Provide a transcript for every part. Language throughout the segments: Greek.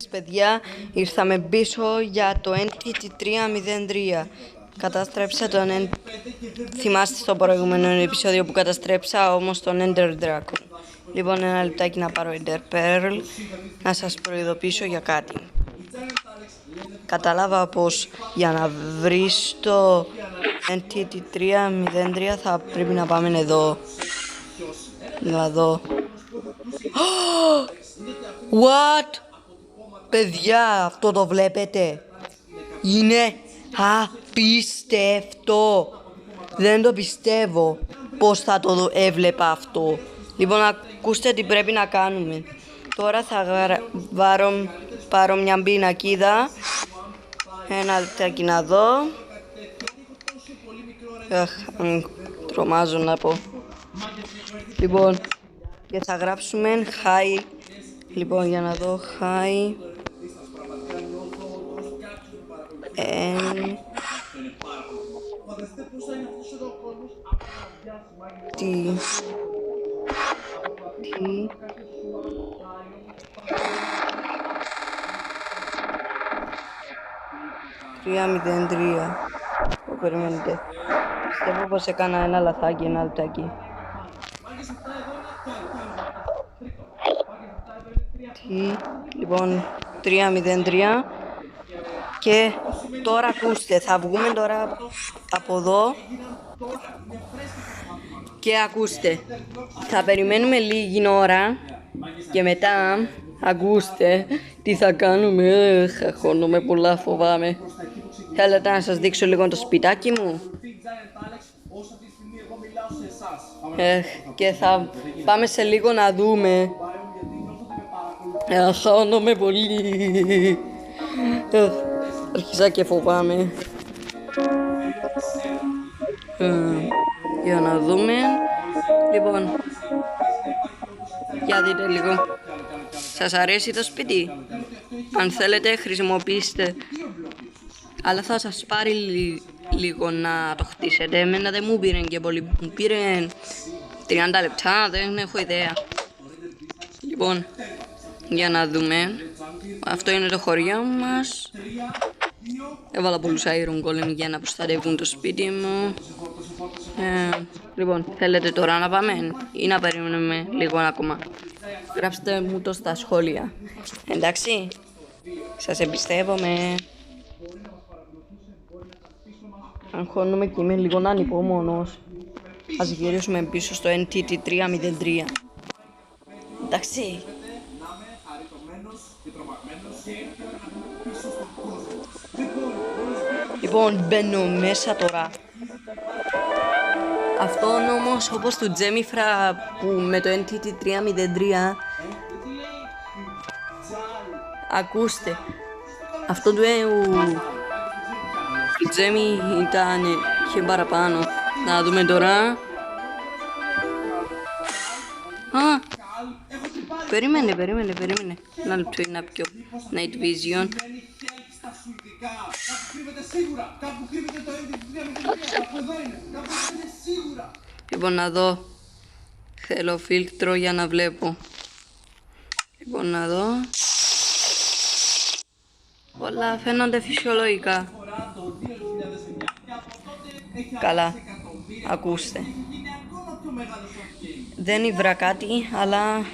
Παιδιά, ήρθαμε πίσω για το NTT303. Καταστρέψα τον Θυμάστε στο προηγούμενο επεισόδιο που καταστρέψα όμως τον Ender Dragon. Λοιπόν, ένα λεπτάκι να πάρω Ender Pearl, να σας προειδοποιήσω για κάτι. Κατάλαβα πως για να βρεις το NTT303 θα πρέπει να πάμε εδώ. Εδώ. What? Παιδιά, αυτό το βλέπετε? Είναι απίστευτο. Δεν το πιστεύω πως θα το έβλεπα αυτό. Λοιπόν, ακούστε τι πρέπει να κάνουμε. Τώρα θα πάρω μια πινακίδα. Ένα λεπτάκι να δω. Τρομάζω να πω. Λοιπόν, και θα γράψουμε hi. Λοιπόν, για να δω hi N T 303. Περιμένετε. Πιστεύω πως έκανα ένα λαθάκι, ένα λεπτάκι. Λοιπόν, 303. Και τώρα ακούστε, θα βγούμε τώρα από εδώ. Και ακούστε, θα περιμένουμε λίγη ώρα. Και μετά, ακούστε, τι θα κάνουμε. Χαχώνομαι πολλά, φοβάμαι. Θέλετε να σας δείξω λίγο το σπιτάκι μου? Και θα πάμε σε λίγο να δούμε. Χάνομαι πολύ. Αρχίσα και φοβάμαι. Για να δούμε. Λοιπόν, για δείτε λίγο. Σας αρέσει το σπίτι? Αν θέλετε χρησιμοποιήστε. Αλλά θα σας πάρει λίγο να το χτίσετε. Εμένα δεν μου πήρε και πολύ. Μου πήρε 30 λεπτά, δεν έχω ιδέα. Λοιπόν, για να δούμε. Αυτό είναι το χωριό μας. Έβαλα πολλούς Iron Golem για να προστατεύουν το σπίτι μου. Λοιπόν, θέλετε τώρα να πάμε ή να περιμένουμε λίγο ακόμα? Γράψτε μου το στα σχόλια. Εντάξει, σας εμπιστεύομαι. Αγχώνομαι και είμαι λίγο ανυπόμονος. Ας γυρίσουμε πίσω στο NTT303. Εντάξει. Λοιπόν, μπαίνω μέσα τώρα. Αυτό όμως, όπως του Τζέμιφρα που με το NTT303. Ακούστε. Αυτό του Τζέμι ήταν και παραπάνω. Να δούμε τώρα. Περίμενε. Ένα λεπτό να πιω Night Vision. Λοιπόν, να δω. Θέλω φίλτρο για να βλέπω. Λοιπόν, να δω. Όλα φαίνονται φυσιολογικά. Καλά, ακούστε. Δεν ήβρα κάτι, αλλά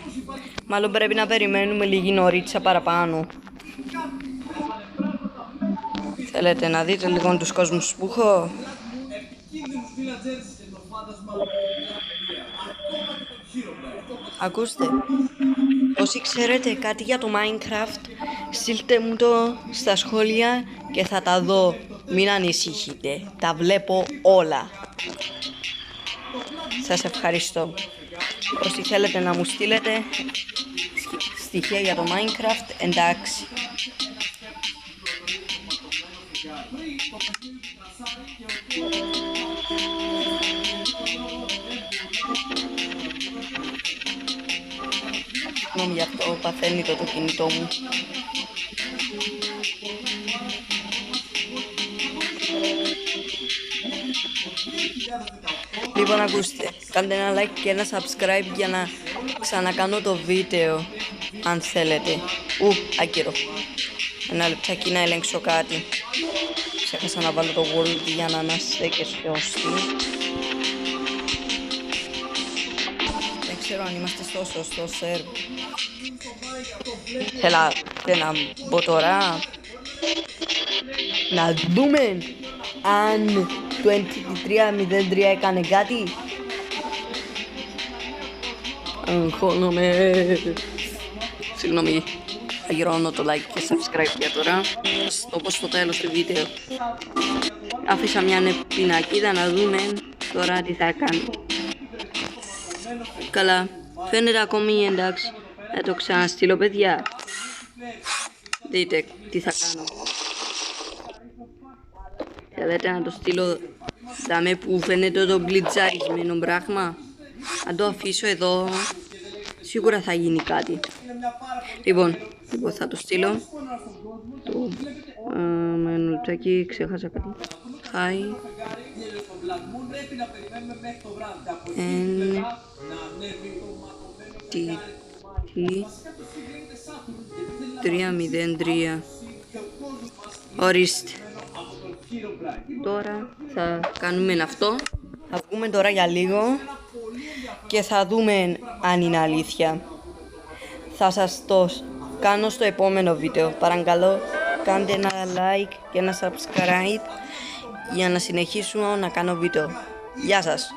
μάλλον πρέπει να περιμένουμε λίγη νωρίτσα παραπάνω. Θέλετε να δείτε λίγο τους κόσμους που έχω? Ακούστε. Όσοι ξέρετε κάτι για το Minecraft, στείλτε μου το στα σχόλια και θα τα δω. Μην ανησυχείτε, τα βλέπω όλα. Σας ευχαριστώ. Όσοι θέλετε να μου στείλετε στοιχεία για το Minecraft, εντάξει. Συγγνώμη για αυτό, παθαίνει το κινητό μου. Λοιπόν, ακούστε, κάντε ένα like και ένα subscribe για να ξανακάνω το βίντεο, αν θέλετε. Άκυρο. Ένα λεπτάκι να ελέγξω κάτι. Ξέχασα να βάλω το World για να είμαστε και σωστοί. Δεν ξέρω αν είμαστε στο σωστό σερβ. Έλα, να μπω τώρα. Να δούμε αν το 2303 έκανε κάτι. Αγχώνομαι. Συγγνώμη. Αγυρώνω το like και subscribe για τώρα. Όπως στο τέλος του βίντεο. Άφησα μια πινακίδα να δούμε τώρα τι θα κάνει. Καλά, φαίνεται ακόμη εντάξει. Θα το ξαναστείλω, παιδιά. Δείτε τι θα κάνω. Θέλετε να το στείλω δάμε που φαίνεται το γκλιτζαρισμένο πράγμα. Αν το αφήσω εδώ, σίγουρα θα γίνει κάτι. Λοιπόν, θα το στείλω. Το μενουτσάκι, ξέχασα κάτι. Hi. N-T-303. Ορίστε. Τώρα θα κάνουμε αυτό. Θα βγούμε τώρα για λίγο και θα δούμε αν είναι αλήθεια. Θα σας το κάνω στο επόμενο βίντεο. Παρακαλώ κάντε ένα like και ένα subscribe για να συνεχίσω να κάνω βίντεο. Γεια σας.